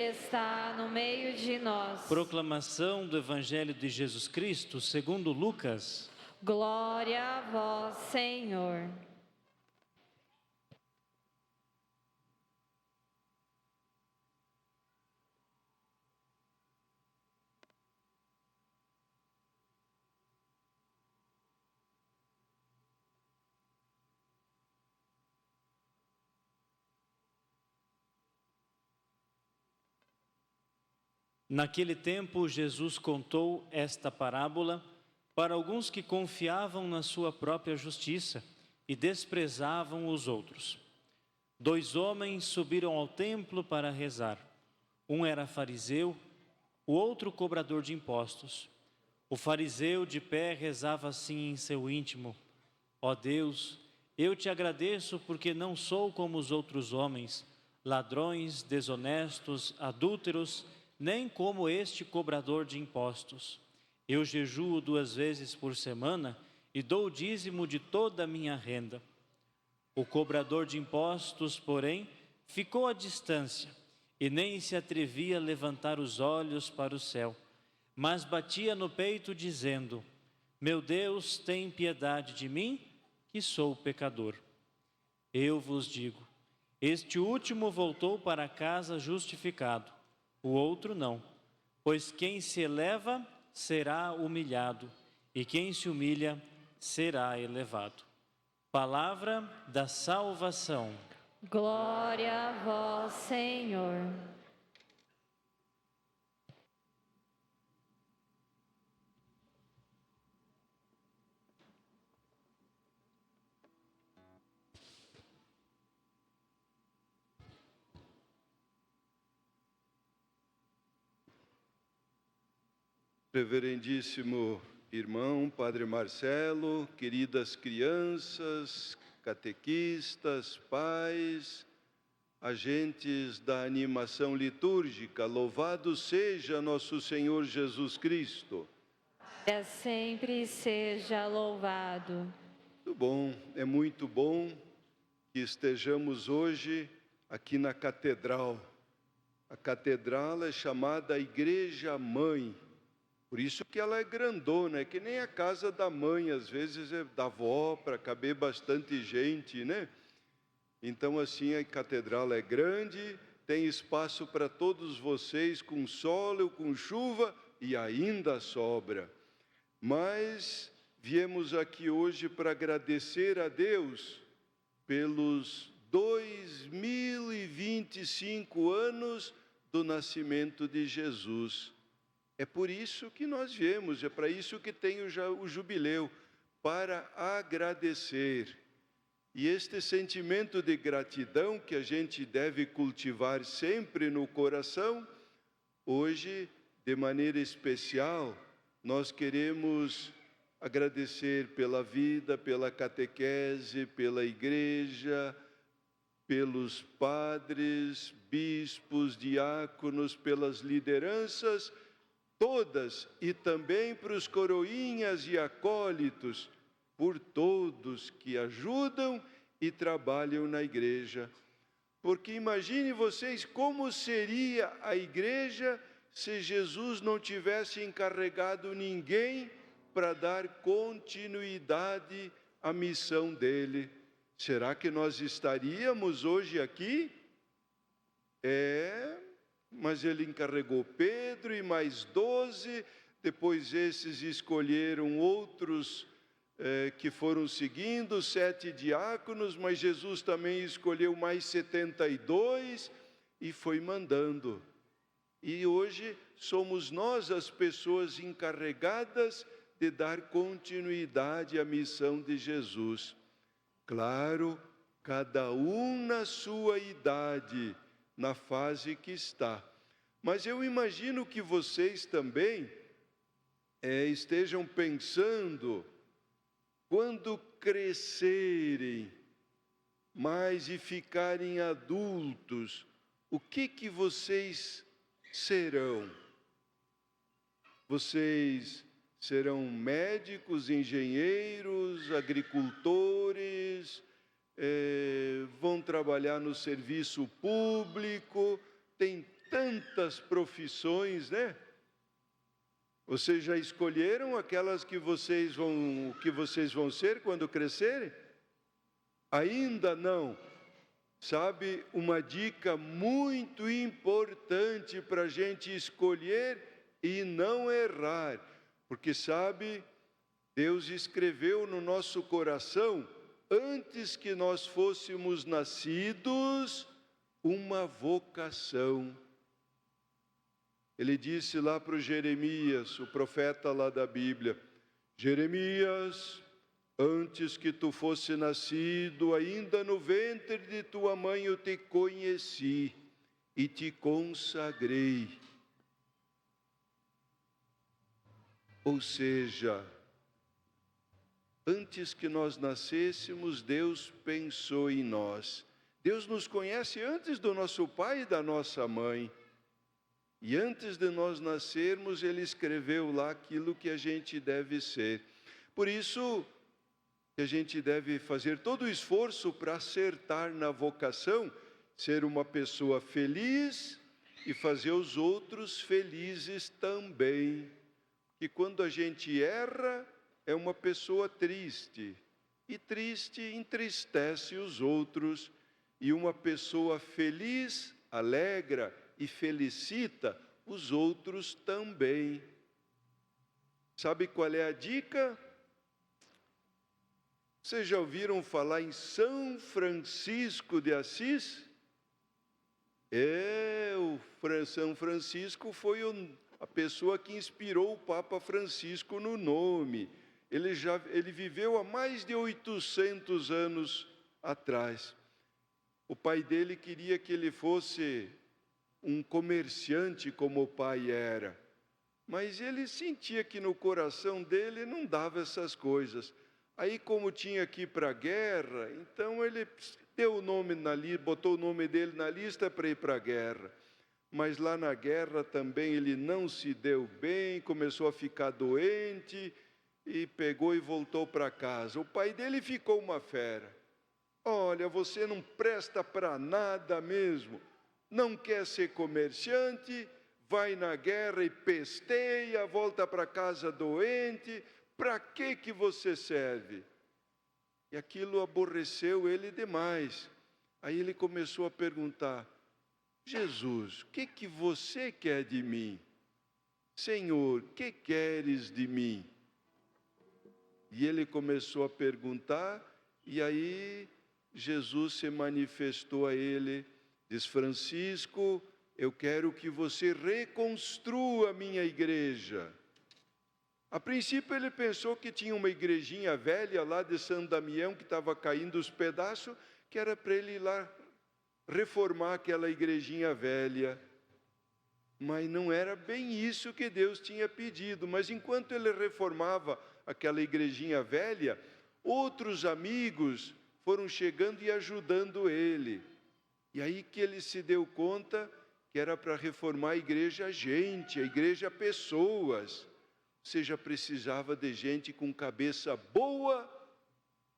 está no meio de nós. Proclamação do Evangelho de Jesus Cristo segundo Lucas. Glória a vós, Senhor. Naquele tempo, Jesus contou esta parábola para alguns que confiavam na sua própria justiça e desprezavam os outros. 2 homens subiram ao templo para rezar. Um era fariseu, o outro cobrador de impostos. O fariseu de pé rezava assim em seu íntimo: ó Deus, eu te agradeço porque não sou como os outros homens, ladrões, desonestos, adúlteros, nem como este cobrador de impostos. Eu jejuo 2 vezes por semana e dou o dízimo de toda a minha renda. O cobrador de impostos, porém, ficou à distância e nem se atrevia a levantar os olhos para o céu, mas batia no peito dizendo: meu Deus, tem piedade de mim, que sou pecador. Eu vos digo, este último voltou para casa justificado, o outro não, pois quem se eleva será humilhado, e quem se humilha será elevado. Palavra da salvação. Glória a vós, Senhor. Reverendíssimo irmão Padre Marcelo, queridas crianças, catequistas, pais, agentes da animação litúrgica, louvado seja nosso Senhor Jesus Cristo. Sempre seja louvado. Muito bom, é muito bom que estejamos hoje aqui na catedral. A catedral é chamada Igreja Mãe. Por isso que ela é grandona, é que nem a casa da mãe, às vezes é da avó, para caber bastante gente, né? Então, assim, a catedral é grande, tem espaço para todos vocês, com sol ou com chuva, e ainda sobra. Mas viemos aqui hoje para agradecer a Deus pelos 2025 anos do nascimento de Jesus. É por isso que nós viemos, é para isso que tem o jubileu, para agradecer. E este sentimento de gratidão que a gente deve cultivar sempre no coração, hoje, de maneira especial, nós queremos agradecer pela vida, pela catequese, pela igreja, pelos padres, bispos, diáconos, pelas lideranças, todas, e também para os coroinhas e acólitos, por todos que ajudam e trabalham na igreja. Porque imagine vocês como seria a igreja se Jesus não tivesse encarregado ninguém para dar continuidade à missão dele. Será que nós estaríamos hoje aqui? Mas ele encarregou Pedro e mais 12, depois esses escolheram outros que foram seguindo, 7 diáconos, mas Jesus também escolheu mais 72 e foi mandando. E hoje somos nós as pessoas encarregadas de dar continuidade à missão de Jesus. Claro, cada um na sua idade, na fase que está. Mas eu imagino que vocês também estejam pensando, quando crescerem mais e ficarem adultos, o que vocês serão? Vocês serão médicos, engenheiros, agricultores, vão trabalhar no serviço público, tem tantas profissões, né? Vocês já escolheram aquelas que vocês vão ser quando crescerem? Ainda não. Sabe, uma dica muito importante para a gente escolher e não errar, porque sabe, Deus escreveu no nosso coração, antes que nós fôssemos nascidos, uma vocação. Ele disse lá para o Jeremias, o profeta lá da Bíblia, Jeremias, antes que tu fosse nascido, ainda no ventre de tua mãe eu te conheci e te consagrei. Ou seja, antes que nós nascêssemos, Deus pensou em nós. Deus nos conhece antes do nosso pai e da nossa mãe. E antes de nós nascermos, Ele escreveu lá aquilo que a gente deve ser. Por isso, que a gente deve fazer todo o esforço para acertar na vocação, ser uma pessoa feliz e fazer os outros felizes também. E quando a gente erra, é uma pessoa triste, e triste entristece os outros, e uma pessoa feliz alegra e felicita os outros também. Sabe qual é a dica? Vocês já ouviram falar em São Francisco de Assis? São Francisco foi a pessoa que inspirou o Papa Francisco no nome. Ele viveu há mais de 800 anos atrás. O pai dele queria que ele fosse um comerciante como o pai era. Mas ele sentia que no coração dele não dava essas coisas. Aí, como tinha que ir para a guerra, então ele deu o nome botou o nome dele na lista para ir para a guerra. Mas lá na guerra também ele não se deu bem, começou a ficar doente e pegou e voltou para casa. O pai dele ficou uma fera. Olha, você não presta para nada mesmo, não quer ser comerciante, vai na guerra e pesteia, volta para casa doente. Para que você serve? E aquilo aborreceu ele demais. Aí ele começou a perguntar, Jesus, o que você quer de mim? Senhor, o que queres de mim? E ele começou a perguntar, e aí Jesus se manifestou a ele, diz, Francisco, eu quero que você reconstrua a minha igreja. A princípio ele pensou que tinha uma igrejinha velha lá de São Damião que estava caindo os pedaços, que era para ele ir lá reformar aquela igrejinha velha. Mas não era bem isso que Deus tinha pedido. Mas enquanto ele reformava aquela igrejinha velha, outros amigos foram chegando e ajudando ele. E aí que ele se deu conta que era para reformar a igreja gente, a igreja pessoas. Ou seja, precisava de gente com cabeça boa,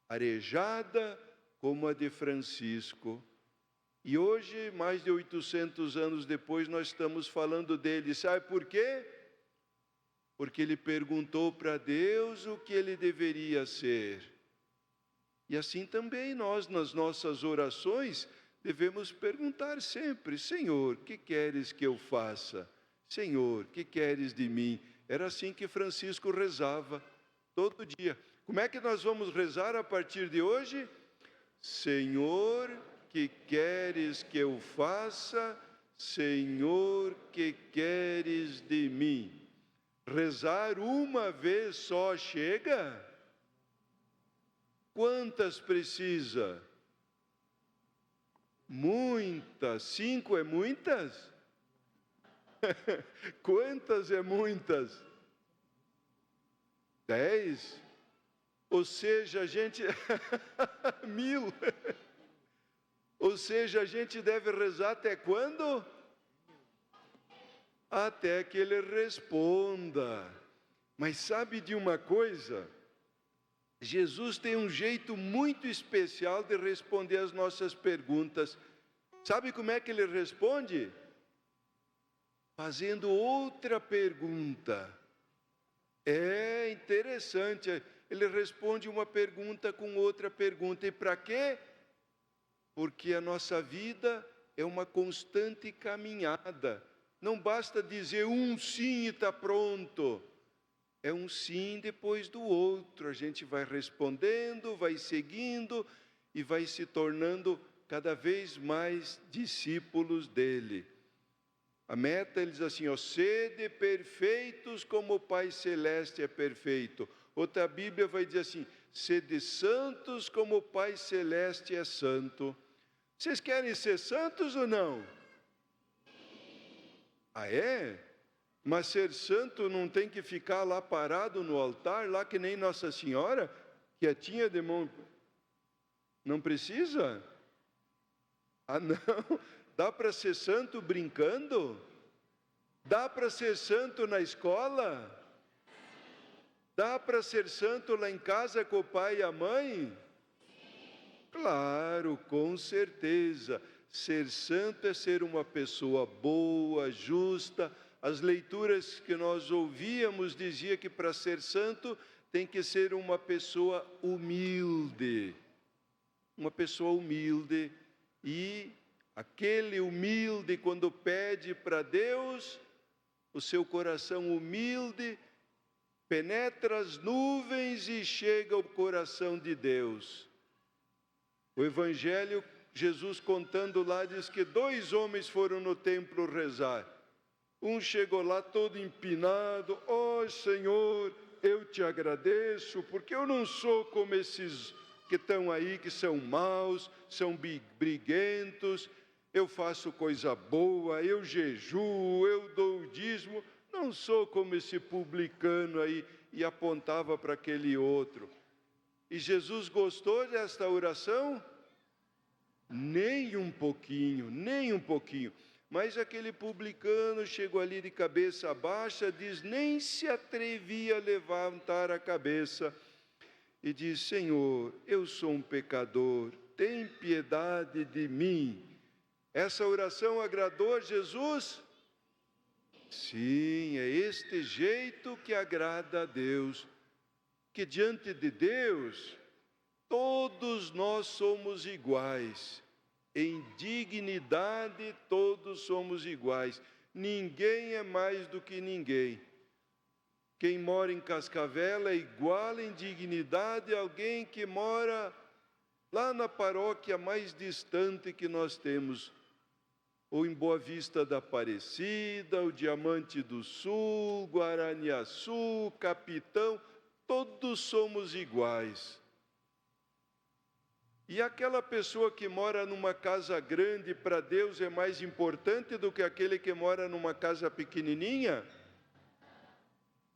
arejada, como a de Francisco. E hoje, mais de 800 anos depois, nós estamos falando dele. Sabe por quê? Porque ele perguntou para Deus o que ele deveria ser. E assim também nós, nas nossas orações, devemos perguntar sempre, Senhor, o que queres que eu faça? Senhor, o que queres de mim? Era assim que Francisco rezava, todo dia. Como é que nós vamos rezar a partir de hoje? Senhor, que queres que eu faça? Senhor, que queres de mim? Rezar uma vez só chega? Quantas precisa? Muitas. 5 é muitas? Quantas é muitas? 10? Ou seja, a gente... 1000. Ou seja, a gente deve rezar até quando? Até que Ele responda. Mas sabe de uma coisa? Jesus tem um jeito muito especial de responder as nossas perguntas. Sabe como é que Ele responde? fazendo outra pergunta. É interessante, ele responde uma pergunta com outra pergunta. E para quê? Porque a nossa vida é uma constante caminhada. Não basta dizer um sim e está pronto. É um sim depois do outro. A gente vai respondendo, vai seguindo e vai se tornando cada vez mais discípulos dele. A meta, ele diz assim, ó, sede perfeitos como o Pai Celeste é perfeito. Outra Bíblia vai dizer assim, sede santos como o Pai Celeste é santo. Vocês querem ser santos ou não? Ah, é? Mas ser santo não tem que ficar lá parado no altar, lá que nem Nossa Senhora, quietinha de mão. Não precisa? Ah, não. Dá para ser santo brincando? Dá para ser santo na escola? Dá para ser santo lá em casa com o pai e a mãe? Claro, com certeza. Ser santo é ser uma pessoa boa, justa. As leituras que nós ouvíamos dizia que para ser santo tem que ser uma pessoa humilde. Uma pessoa humilde. E aquele humilde, quando pede para Deus, o seu coração humilde penetra as nuvens e chega ao coração de Deus. O Evangelho, Jesus contando lá, diz que 2 homens foram no templo rezar. Um chegou lá todo empinado, ó Senhor, eu te agradeço, porque eu não sou como esses que estão aí, que são maus, são briguentos, eu faço coisa boa, eu jejuo, eu dou o dízimo, não sou como esse publicano aí, e apontava para aquele outro. E Jesus gostou desta oração? Nem um pouquinho, nem um pouquinho. Mas aquele publicano chegou ali de cabeça baixa, diz, nem se atrevia a levantar a cabeça. E diz, Senhor, eu sou um pecador, tem piedade de mim. Essa oração agradou a Jesus? Sim, é este jeito que agrada a Deus. Que diante de Deus, todos nós somos iguais. Em dignidade, todos somos iguais. Ninguém é mais do que ninguém. Quem mora em Cascavel é igual em dignidade a alguém que mora lá na paróquia mais distante que nós temos, ou em Boa Vista da Aparecida, o Diamante do Sul, Guaraniaçu, Capitão, todos somos iguais. E aquela pessoa que mora numa casa grande, para Deus é mais importante do que aquele que mora numa casa pequenininha?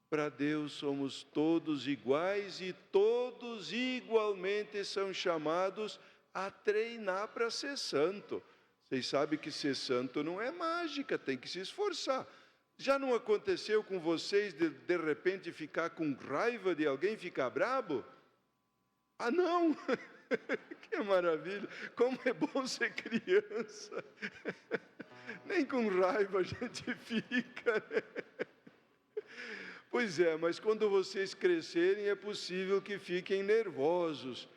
Para Deus somos todos iguais e todos igualmente são chamados a treinar para ser santo. Vocês sabem que ser santo não é mágica, tem que se esforçar. Já não aconteceu com vocês de repente ficar com raiva de alguém, ficar brabo? Ah, não! Que maravilha! Como é bom ser criança! Nem com raiva a gente fica, né? Pois é, mas quando vocês crescerem é possível que fiquem nervosos.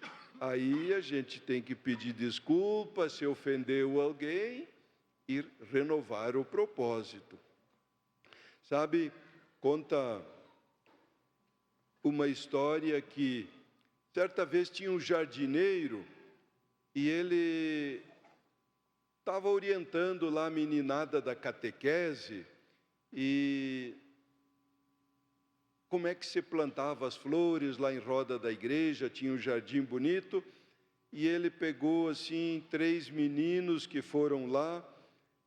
Aí a gente tem que pedir desculpa se ofendeu alguém e renovar o propósito. Sabe, conta uma história que certa vez tinha um jardineiro e ele estava orientando lá a meninada da catequese e como é que se plantava as flores lá em roda da igreja, tinha um jardim bonito, e ele pegou assim 3 meninos que foram lá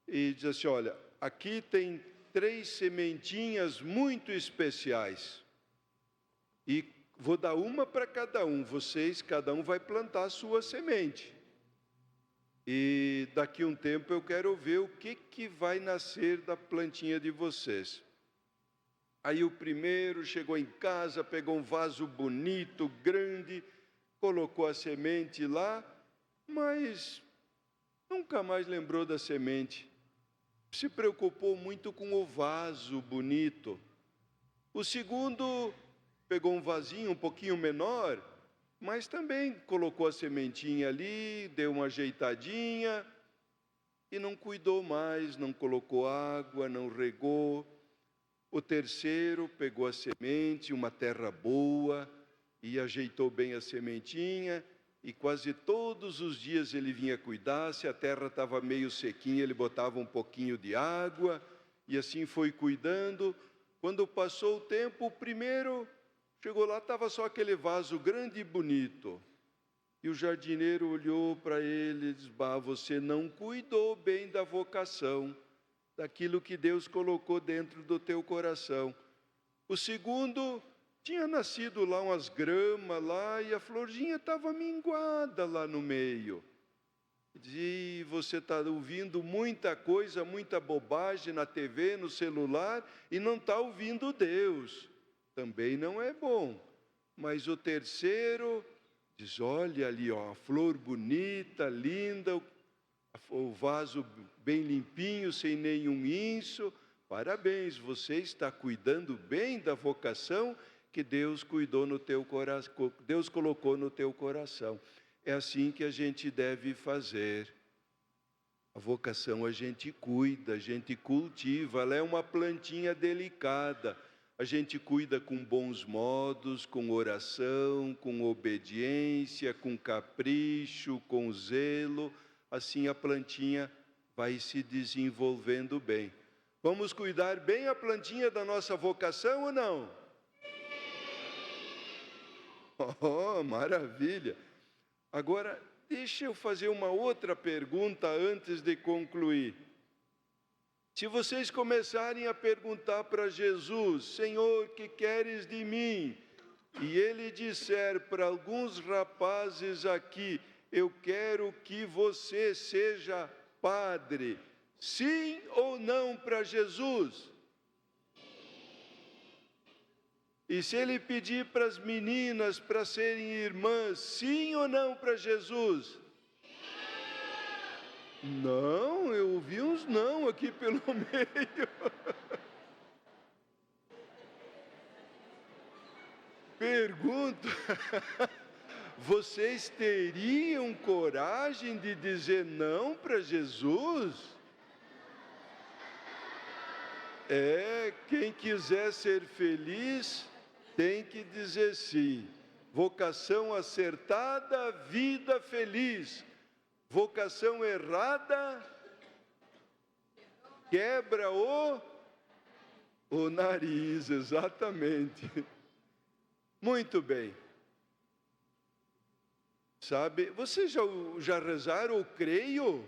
e disse assim, olha, aqui tem 3 sementinhas muito especiais, e vou dar uma para cada um, vocês, cada um vai plantar a sua semente, e daqui a um tempo eu quero ver o que vai nascer da plantinha de vocês. Aí o primeiro chegou em casa, pegou um vaso bonito, grande, colocou a semente lá, mas nunca mais lembrou da semente. se preocupou muito com o vaso bonito. O segundo pegou um vasinho um pouquinho menor, mas também colocou a sementinha ali, deu uma ajeitadinha e não cuidou mais, não colocou água, não regou. O terceiro pegou a semente, uma terra boa, e ajeitou bem a sementinha, e quase todos os dias ele vinha cuidar. Se a terra estava meio sequinha, ele botava um pouquinho de água, e assim foi cuidando. Quando passou o tempo, o primeiro chegou lá, estava só aquele vaso grande e bonito. E o jardineiro olhou para ele e disse: "Bah, você não cuidou bem da vocação, daquilo que Deus colocou dentro do teu coração." O segundo tinha nascido lá umas gramas lá e a florzinha estava minguada lá no meio. E você está ouvindo muita coisa, muita bobagem na TV, no celular, e não está ouvindo Deus. Também não é bom. Mas o terceiro diz: "Olha ali, ó, a flor bonita, linda, o vaso bem limpinho, sem nenhum inso. Parabéns, você está cuidando bem da vocação que Deus cuidou no teu coração, Deus colocou no teu coração." É assim que a gente deve fazer. A vocação a gente cuida, a gente cultiva, ela é uma plantinha delicada. A gente cuida com bons modos, com oração, com obediência, com capricho, com zelo. Assim a plantinha vai se desenvolvendo bem. Vamos cuidar bem a plantinha da nossa vocação ou não? Oh, maravilha! Agora, deixa eu fazer uma outra pergunta antes de concluir. Se vocês começarem a perguntar para Jesus: "Senhor, que queres de mim?" E ele disser para alguns rapazes aqui: "Eu quero que você seja padre", sim ou não para Jesus? E se ele pedir para as meninas para serem irmãs, sim ou não para Jesus? Não, eu ouvi uns não aqui pelo meio. Pergunto: vocês teriam coragem de dizer não para Jesus? Quem quiser ser feliz tem que dizer sim. Vocação acertada, vida feliz. Vocação errada, quebra o nariz, exatamente. Muito bem. Sabe, vocês já rezaram o creio?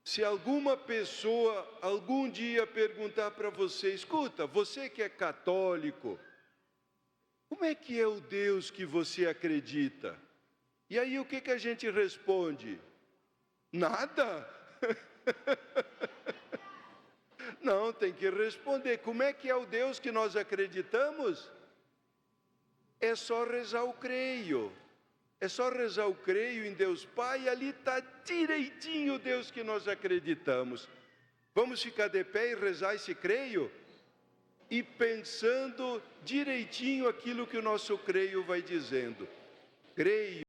Se alguma pessoa algum dia perguntar para você: "Escuta, você que é católico, como é que é o Deus que você acredita?" E aí o que a gente responde? Nada. Não, tem que responder. Como é que é o Deus que nós acreditamos? É só rezar o creio. É só rezar o creio em Deus Pai, e ali está direitinho o Deus que nós acreditamos. Vamos ficar de pé e rezar esse creio? E pensando direitinho aquilo que o nosso creio vai dizendo. Creio